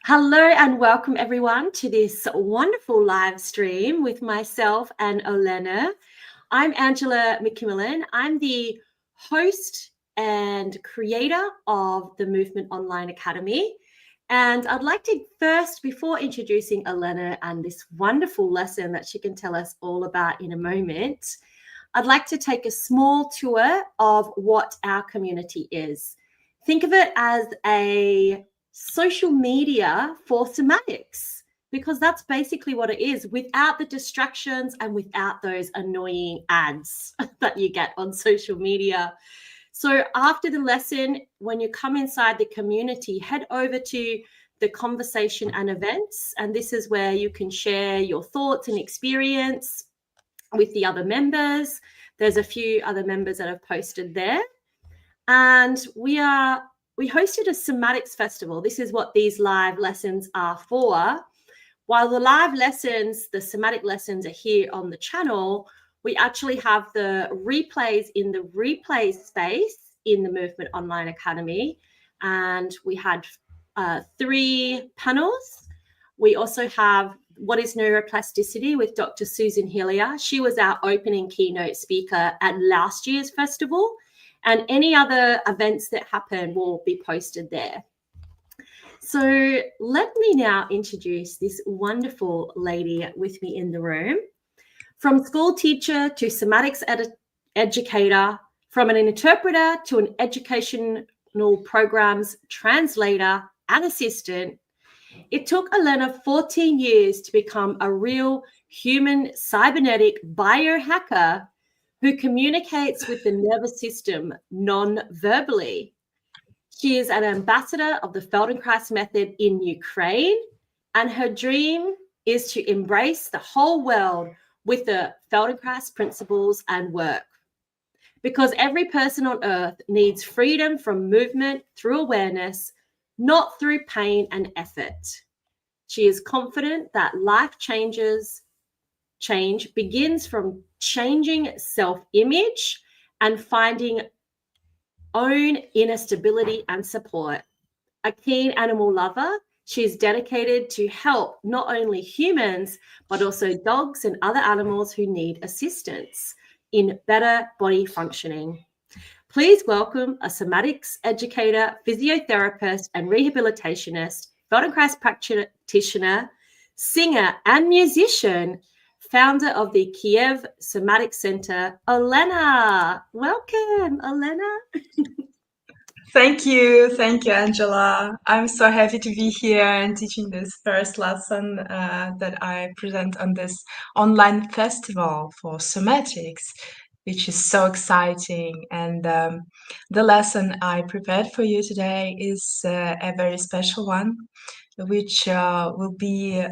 Hello and welcome everyone to this wonderful live stream with myself and Olena. I'm Angela McKimmelin. I'm the host and creator of the Movement Online Academy. And I'd like to first, before introducing Olena and this wonderful lesson that she can tell us all about in a moment, I'd like to take a small tour of what our community is. Think of it as a social media for somatics, because that's basically what it is, without the distractions and without those annoying ads that you get on social media. So after the lesson, when you come inside the community, head over to the conversation and events, and this is where you can share your thoughts and experience with the other members. There's a few other members that have posted there. And we hosted a somatics festival. This is what these live lessons are for. While the live lessons, the somatic lessons, are here on the channel, we actually have the replays in the replay space in the Movement Online Academy. And we had 3 panels. We also have What is Neuroplasticity with Dr. Susan Hillier. She was our opening keynote speaker at last year's festival. And any other events that happen will be posted there. So let me now introduce this wonderful lady with me in the room. From school teacher to somatics educator, from an interpreter to an educational programs translator and assistant, it took Olena 14 years to become a real human cybernetic biohacker who communicates with the nervous system non-verbally. She is an ambassador of the Feldenkrais method in Ukraine, and her dream is to embrace the whole world with the Feldenkrais principles and work. Because every person on earth needs freedom from movement through awareness, not through pain and effort. She is confident that life change begins from changing self-image and finding own inner stability and support. A keen animal lover, she is dedicated to help not only humans, but also dogs and other animals who need assistance in better body functioning. Please welcome a somatics educator, physiotherapist, and rehabilitationist, Feldenkrais practitioner, singer, and musician, founder of the Kiev Somatic Center, Olena. Welcome, Olena. Thank you, Angela. I'm so happy to be here and teaching this first lesson that I present on this online festival for somatics, which is so exciting. And the lesson I prepared for you today is a very special one, which will be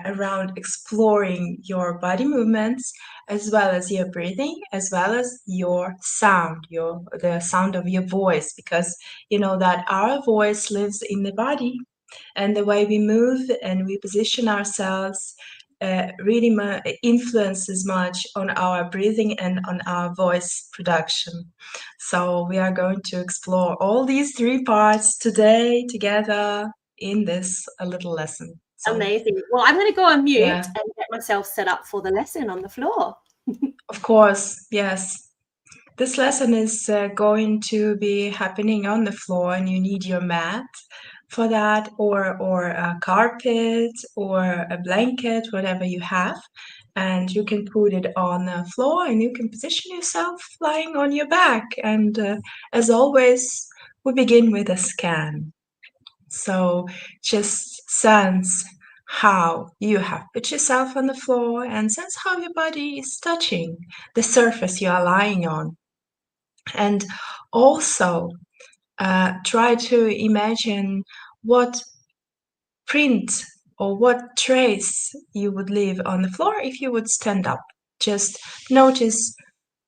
around exploring your body movements as well as your breathing, as well as your sound, the sound of your voice, because you know that our voice lives in the body, and the way we move and we position ourselves really influences much on our breathing and on our voice production. So we are going to explore all these 3 parts today together in this little lesson. So, amazing. Well, I'm going to go on mute and get myself set up for the lesson on the floor. Of course, yes. This lesson is going to be happening on the floor, and you need your mat for that, or a carpet or a blanket, whatever you have. And you can put it on the floor, and you can position yourself lying on your back. And as always, we begin with a scan. So just sense how you have put yourself on the floor and sense how your body is touching the surface you are lying on. And also try to imagine what print or what trace you would leave on the floor if you would stand up. Just notice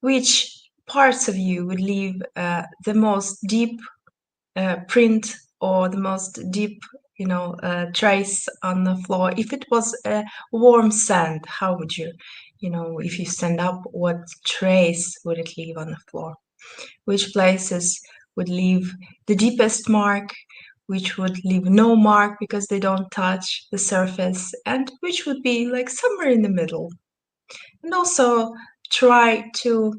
which parts of you would leave the most deep print or the most deep trace on the floor. If it was a warm sand, how would you if you stand up, what trace would it leave on the floor? Which places would leave the deepest mark? which would leave no mark because they don't touch the surface, and which would be like somewhere in the middle. And also try to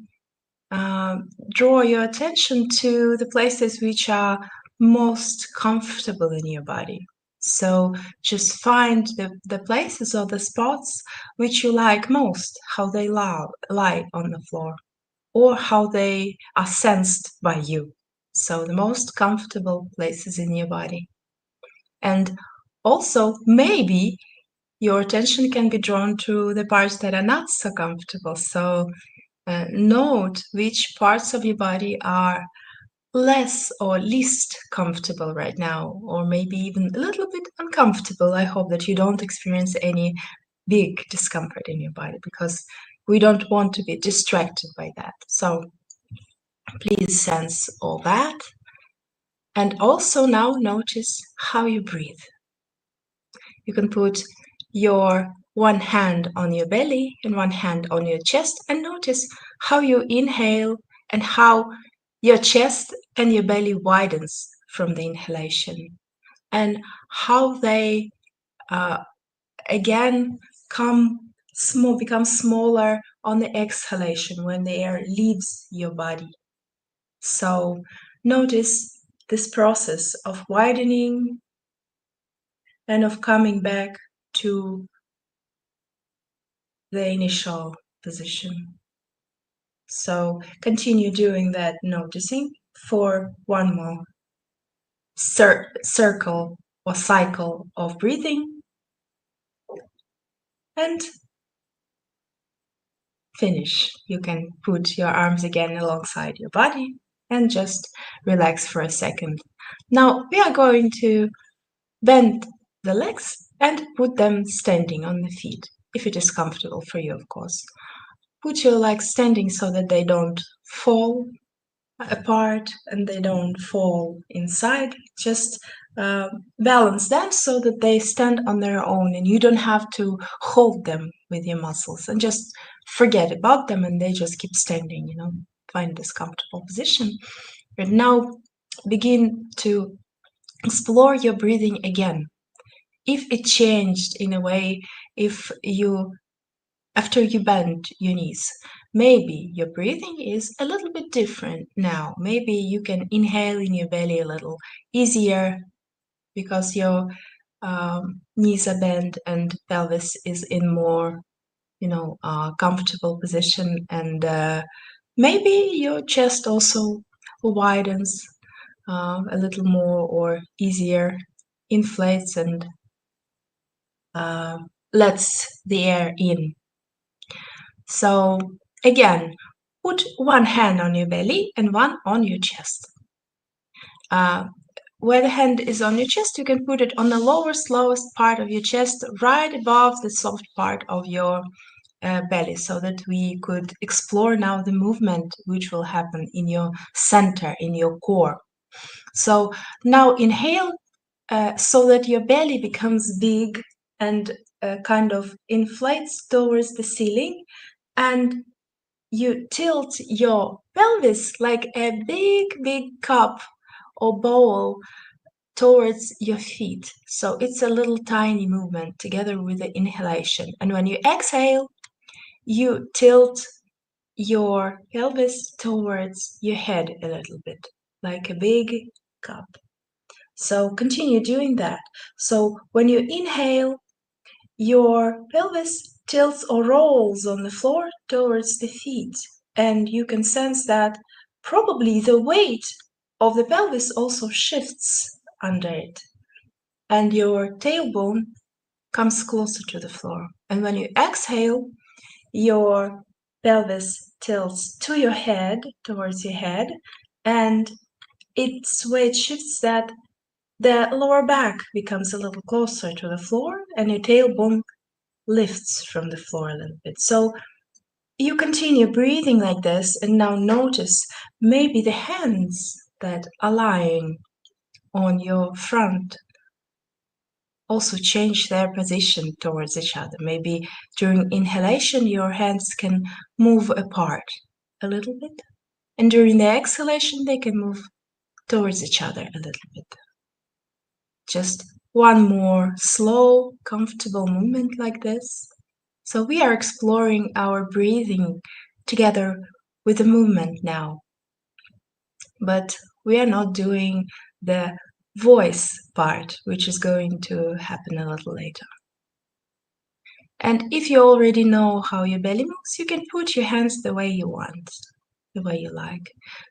draw your attention to the places which are most comfortable in your body. So just find the places or the spots which you like most, how they lie on the floor, or how they are sensed by you. So the most comfortable places in your body. And also, maybe your attention can be drawn to the parts that are not so comfortable. So note which parts of your body are less or least comfortable right now, or maybe even a little bit uncomfortable. I hope that you don't experience any big discomfort in your body, because we don't want to be distracted by that. So please sense all that. And also now notice how you breathe. You can put your one hand on your belly and one hand on your chest, and notice how you inhale and how your chest and your belly widens from the inhalation, and how they again become smaller on the exhalation when the air leaves your body. So notice this process of widening and of coming back to the initial position. So continue doing that, noticing for one more circle or cycle of breathing, and finish. You can put your arms again alongside your body and just relax for a second. Now we are going to bend the legs and put them standing on the feet, if it is comfortable for you, of course. Put your legs standing so that they don't fall apart and they don't fall inside. Just balance them so that they stand on their own and you don't have to hold them with your muscles, and just forget about them and they just keep standing, find this comfortable position. And now begin to explore your breathing again. If it changed in a way, if you after you bend your knees, maybe your breathing is a little bit different now. Maybe you can inhale in your belly a little easier because your knees are bent and pelvis is in more, comfortable position, and maybe your chest also widens a little more or easier, inflates and lets the air in. So again, put one hand on your belly and one on your chest. Where the hand is on your chest, you can put it on the lowest part of your chest, right above the soft part of your belly, so that we could explore now the movement which will happen in your center, in your core. So now inhale so that your belly becomes big and kind of inflates towards the ceiling, and you tilt your pelvis like a big cup or bowl towards your feet. So it's a little tiny movement together with the inhalation. And when you exhale, you tilt your pelvis towards your head a little bit, like a big cup. So continue doing that. So when you inhale, your pelvis tilts or rolls on the floor towards the feet, and you can sense that probably the weight of the pelvis also shifts under it, and your tailbone comes closer to the floor. And when you exhale, your pelvis tilts to your head, towards your head, and its weight shifts that the lower back becomes a little closer to the floor, and your tailbone lifts from the floor a little bit. So you continue breathing like this, and now notice maybe the hands that are lying on your front also change their position towards each other. Maybe during inhalation, your hands can move apart a little bit, and during the exhalation, they can move towards each other a little bit. Just one more slow, comfortable movement like this. So we are exploring our breathing together with the movement now. But we are not doing the voice part, which is going to happen a little later. And if you already know how your belly moves, you can put your hands the way you want, the way you like,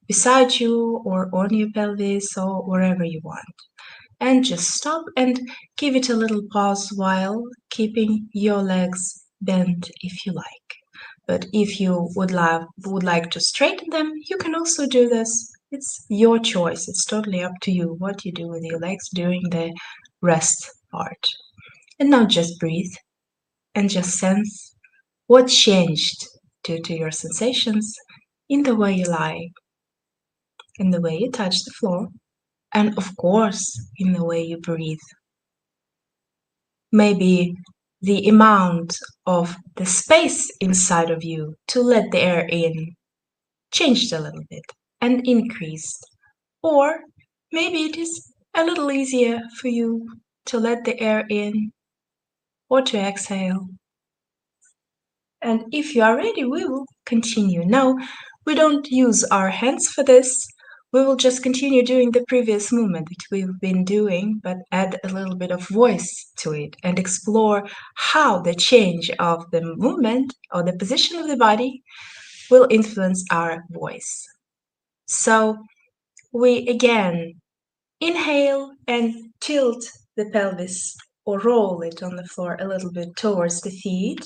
beside you or on your pelvis or wherever you want. And just stop and give it a little pause while keeping your legs bent if you like. But if you would like to straighten them, you can also do this. It's your choice. It's totally up to you what you do with your legs during the rest part. And now just breathe and just sense what changed due to your sensations in the way you lie, in the way you touch the floor, and of course, in the way you breathe. Maybe the amount of the space inside of you to let the air in changed a little bit and increased. Or maybe it is a little easier for you to let the air in or to exhale. And if you are ready, we will continue. Now, we don't use our hands for this. We will just continue doing the previous movement that we've been doing, but add a little bit of voice to it and explore how the change of the movement or the position of the body will influence our voice. So we again inhale and tilt the pelvis or roll it on the floor a little bit towards the feet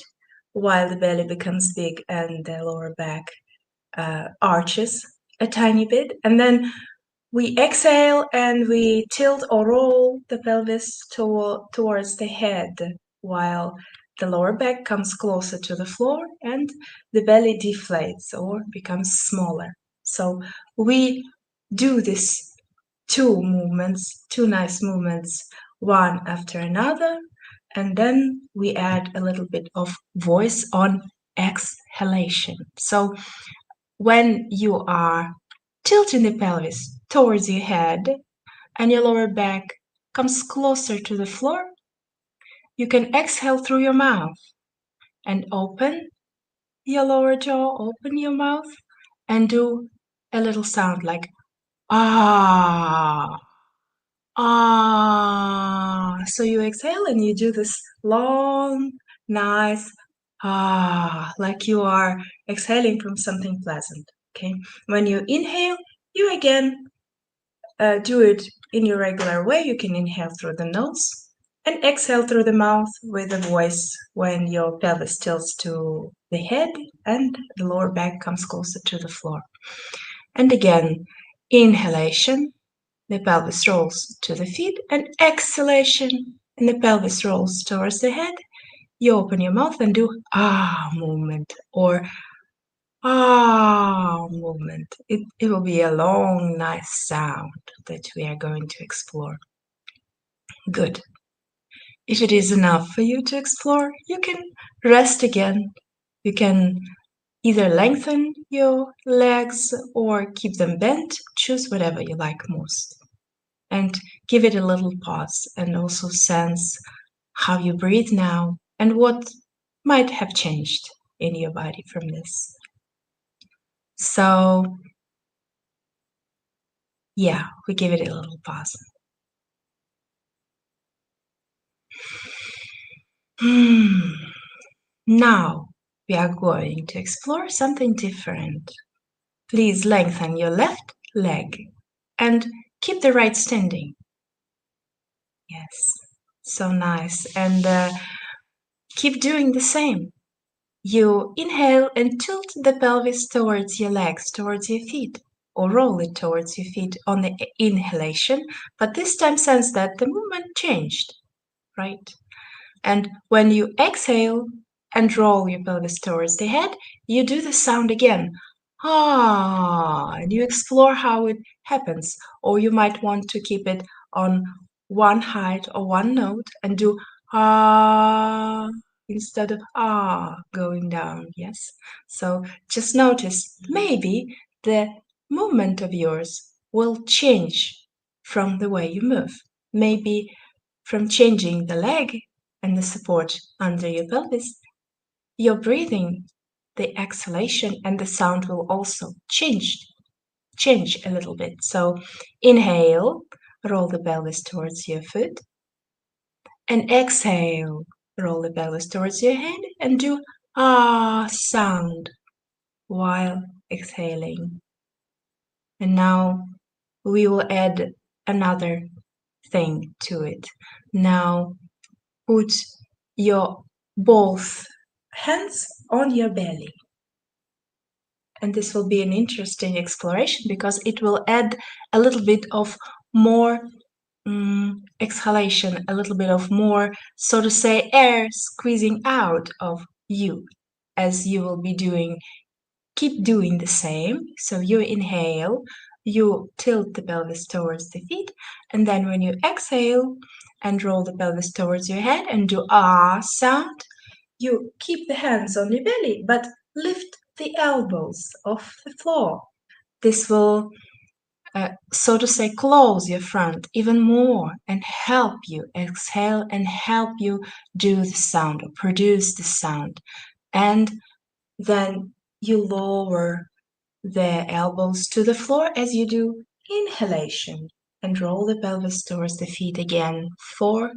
while the belly becomes big and the lower back arches a tiny bit. And then we exhale and we tilt or roll the pelvis towards the head while the lower back comes closer to the floor and the belly deflates or becomes smaller. So we do this two nice movements, one after another, and then we add a little bit of voice on exhalation. So when you are tilting the pelvis towards your head and your lower back comes closer to the floor, you can exhale through your mouth and open your lower jaw, open your mouth, and do a little sound like ah. Ah, so you exhale and you do this long, nice like you are exhaling from something pleasant. Okay, when you inhale, you again do it in your regular way. You can inhale through the nose and exhale through the mouth with a voice when your pelvis tilts to the head and the lower back comes closer to the floor. And again, inhalation. The pelvis rolls to the feet, and exhalation, and the pelvis rolls towards the head. You open your mouth and do ah movement or ah movement. It will be a long, nice sound that we are going to explore. Good. If it is enough for you to explore, you can rest again. You can either lengthen your legs or keep them bent. Choose whatever you like most. And give it a little pause and also sense how you breathe now and what might have changed in your body from this. So, yeah, we give it a little pause. Now we are going to explore something different. Please lengthen your left leg and keep the right standing. Yes, so nice. And keep doing the same. You inhale and tilt the pelvis towards your legs, towards your feet, or roll it towards your feet on the inhalation, but this time sense that the movement changed, right? And when you exhale and roll your pelvis towards the head, you do the sound again. Ah, and you explore how it happens, or you might want to keep it on one height or one note and do ah instead of going down. Yes. So just notice maybe the movement of yours will change from the way you move. maybe from changing the leg and the support under your pelvis, your breathing, the exhalation and the sound will also change a little bit. So inhale, roll the pelvis towards your foot, and exhale, roll the pelvis towards your head and do ah sound while exhaling. And now we will add another thing to it. Now put your both hands on your belly. And this will be an interesting exploration because it will add a little bit of more exhalation, a little bit of more, so to say, air squeezing out of you as you will be doing. Keep doing the same. So you inhale, you tilt the pelvis towards the feet, and then when you exhale and roll the pelvis towards your head and do ah sound, you keep the hands on your belly, but lift the elbows off the floor. This will, so to say, close your front even more and help you exhale and help you do the sound or produce the sound. And then you lower the elbows to the floor as you do inhalation and roll the pelvis towards the feet again for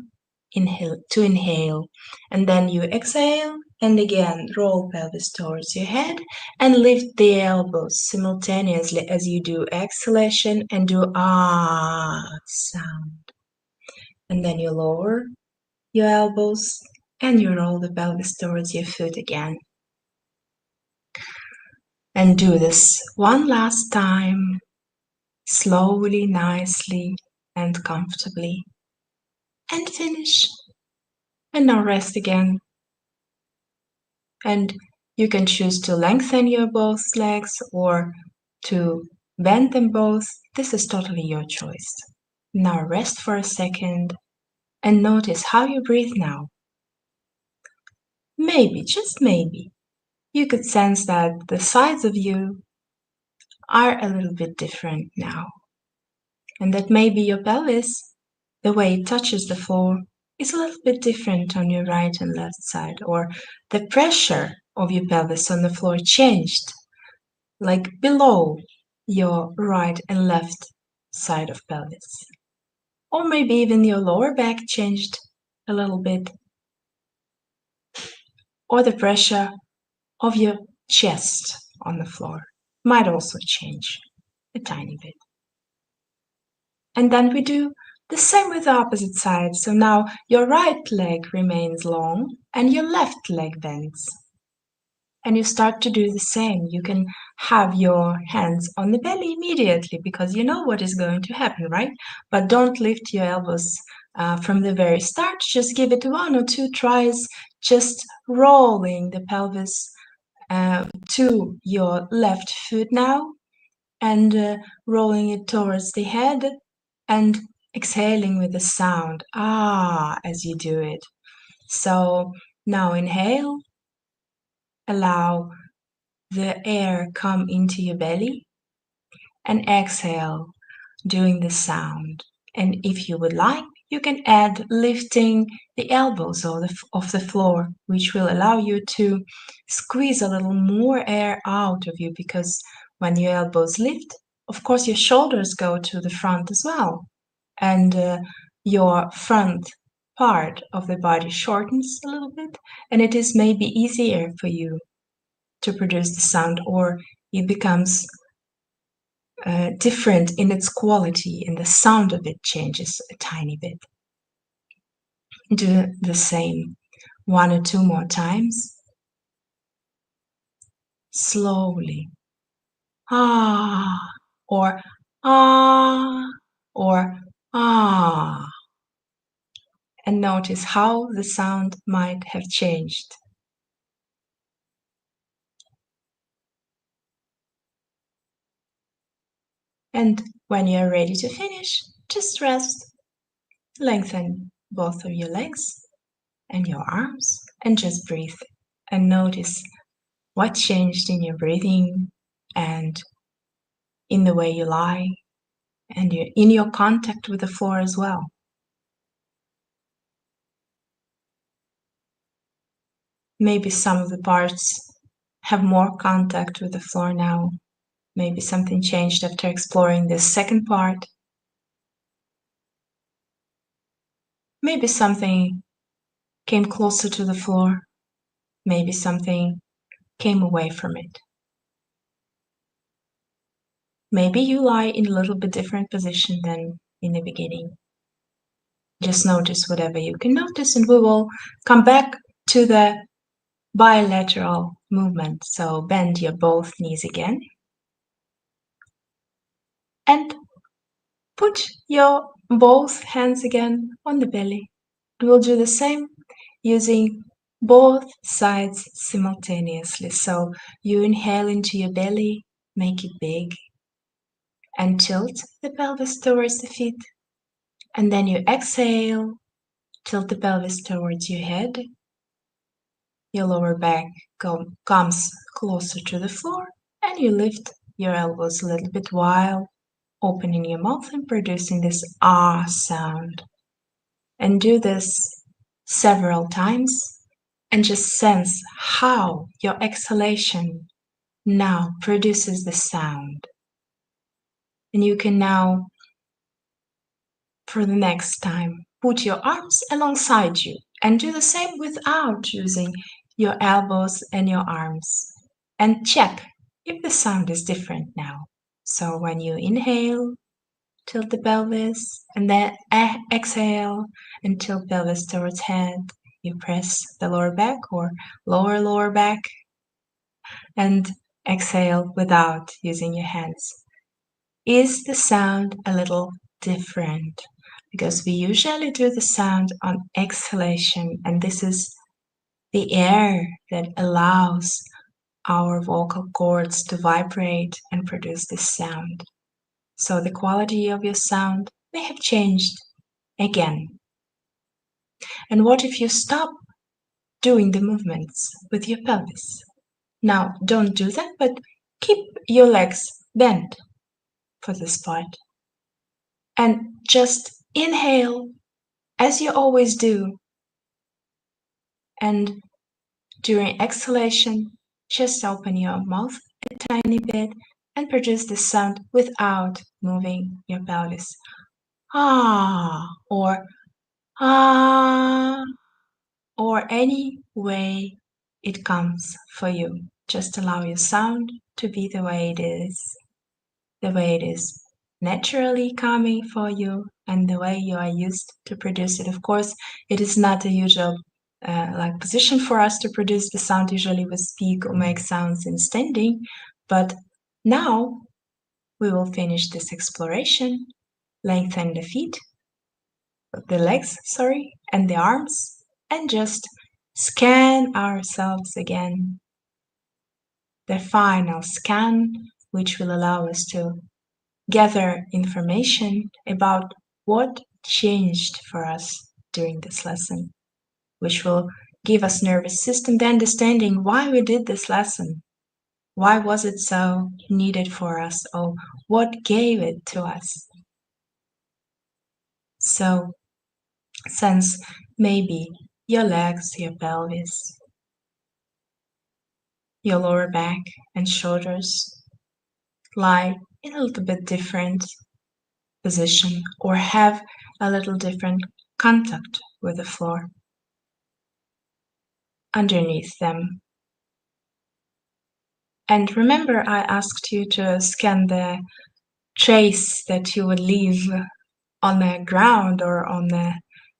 inhale, and then you exhale and again roll pelvis towards your head and lift the elbows simultaneously as you do exhalation and do ah sound, and then you lower your elbows and you roll the pelvis towards your foot again. And do this one last time, slowly, nicely, and comfortably. And finish. And now rest again. And you can choose to lengthen your both legs or to bend them both. This is totally your choice. Now rest for a second and notice how you breathe now. Maybe, just maybe, you could sense that the sides of you are a little bit different now. And that maybe your pelvis, the way it touches the floor, is a little bit different on your right and left side, or the pressure of your pelvis on the floor changed, like below your right and left side of pelvis. Or maybe even your lower back changed a little bit, or the pressure of your chest on the floor might also change a tiny bit. And then we do the same with the opposite side. So now your right leg remains long and your left leg bends. And you start to do the same. You can have your hands on the belly immediately because you know what is going to happen, right? But don't lift your elbows from the very start. Just give it 1 or 2 tries, just rolling the pelvis to your left foot now and rolling it towards the head and exhaling with a sound ah as you do it. So now inhale, allow the air come into your belly, and exhale, doing the sound. And if you would like, you can add lifting the elbows off the floor, which will allow you to squeeze a little more air out of you, because when your elbows lift, of course your shoulders go to the front as well, and your front part of the body shortens a little bit, and it is maybe easier for you to produce the sound, or it becomes different in its quality and the sound of it changes a tiny bit. Do the same 1 or 2 more times. Slowly. Ah, or ah, or ah. And notice how the sound might have changed. And when you're ready to finish, just rest. Lengthen both of your legs and your arms and just breathe and notice what changed in your breathing and in the way you lie and in your contact with the floor as well. Maybe some of the parts have more contact with the floor now. Maybe something changed after exploring this second part. Maybe something came closer to the floor. Maybe something came away from it. Maybe you lie in a little bit different position than in the beginning. Just notice whatever you can notice, and we will come back to the bilateral movement. So bend your both knees again. And put your both hands again on the belly. We'll do the same using both sides simultaneously. So you inhale into your belly, make it big, and tilt the pelvis towards the feet. And then you exhale, tilt the pelvis towards your head. Your lower back comes closer to the floor, and you lift your elbows a little bit while opening your mouth and producing this ah sound. And do this several times and just sense how your exhalation now produces the sound. And you can now, for the next time, put your arms alongside you and do the same without using your elbows and your arms. And check if the sound is different now. So when you inhale, tilt the pelvis, and then exhale and tilt pelvis towards head. You press the lower back or lower back, and exhale without using your hands. Is the sound a little different? Because we usually do the sound on exhalation, and this is the air that allows our vocal cords to vibrate and produce this sound. So the quality of your sound may have changed again. And what if you stop doing the movements with your pelvis? Now, don't do that, but keep your legs bent for this part. And just inhale as you always do. And during exhalation, just open your mouth a tiny bit and produce the sound without moving your pelvis. Ah, or ah, or any way it comes for you. Just allow your sound to be the way it is naturally coming for you, and the way you are used to produce it. Of course, it is not a usual position for us to produce the sound. Usually we speak or make sounds in standing, but now we will finish this exploration. Lengthen the feet, the legs, and the arms, and just scan ourselves again. The final scan, which will allow us to gather information about what changed for us during this lesson, which will give us nervous system the understanding why we did this lesson. Why was it so needed for us, or what gave it to us? So sense maybe your legs, your pelvis, your lower back and shoulders lie in a little bit different position or have a little different contact with the floor. Underneath them. And remember, I asked you to scan the trace that you would leave on the ground or on the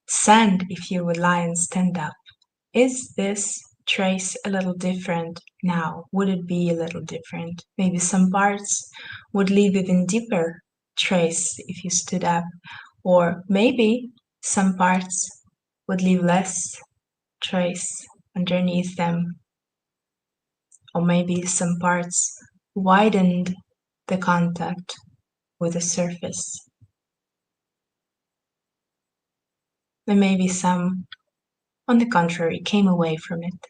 sand if you would lie and stand up. Is this trace a little different now? Would it be a little different? Maybe some parts would leave even deeper trace if you stood up, or maybe some parts would leave less trace underneath them, or maybe some parts widened the contact with the surface. And maybe some, on the contrary, came away from it.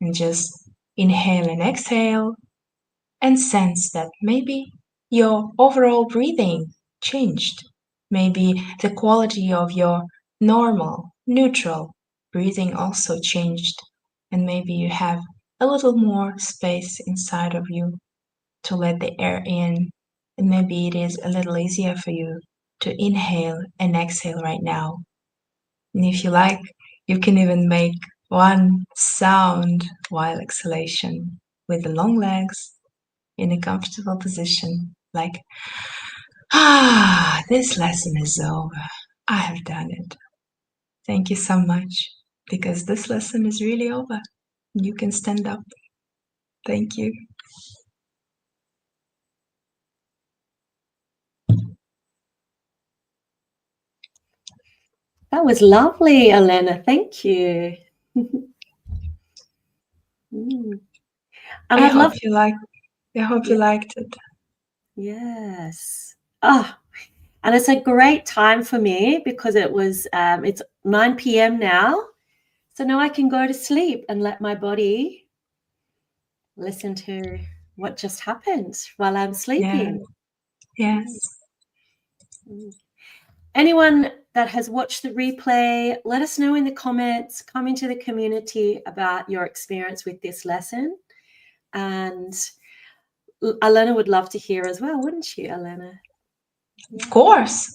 And just inhale and exhale and sense that maybe your overall breathing changed. Maybe the quality of your normal, neutral breathing also changed, and maybe you have a little more space inside of you to let the air in, and maybe it is a little easier for you to inhale and exhale right now. And if you like, you can even make one sound while exhalation with the long legs in a comfortable position, like, this lesson is over. I have done it. Thank you so much, because this lesson is really over. You can stand up. Thank you. That was lovely, Olena. Thank you. And I I'd love. hope you liked it. Yes. And it's a great time for me because it's 9 p.m. now. So now I can go to sleep and let my body listen to what just happened while I'm sleeping. Yeah. Yes. Anyone that has watched the replay, let us know in the comments, come into the community about your experience with this lesson. And Olena would love to hear as well, wouldn't you, Olena? Yeah. Of course.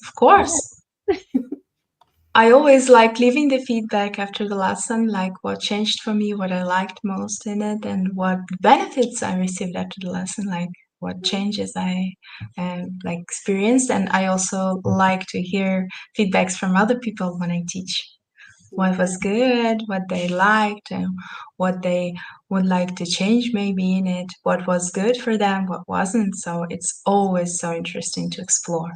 Yeah. I always like leaving the feedback after the lesson, like what changed for me, what I liked most in it, and what benefits I received after the lesson, like what changes I experienced. And I also like to hear feedbacks from other people when I teach. What was good, what they liked, and what they would like to change maybe in it, what was good for them, what wasn't. So it's always so interesting to explore.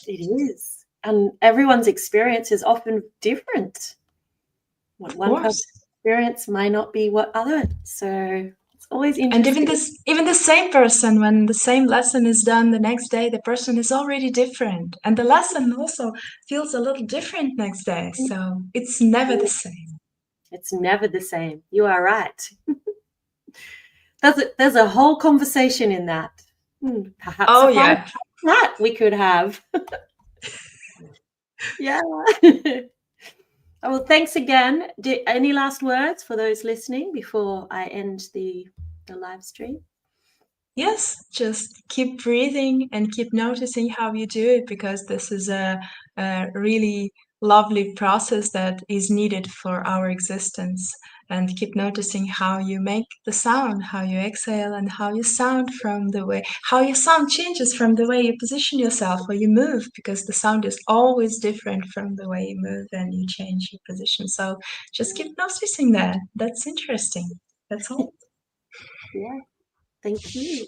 It is. And everyone's experience is often different. What one person's experience might not be what others. So it's always interesting. And even the same person, when the same lesson is done the next day, the person is already different. And the lesson also feels a little different next day. So it's never the same. It's never the same. You are right. There's a whole conversation in that. Perhaps a chat we could have. Yeah. Well, thanks again. Any last words for those listening before I end the live stream? Yes, just keep breathing and keep noticing how you do it, because this is a really lovely process that is needed for our existence. And keep noticing how you make the sound, how you exhale, and how you sound how your sound changes from the way you position yourself or you move, because the sound is always different from the way you move and you change your position. So just keep noticing that. That's interesting. That's all. Yeah. Thank you.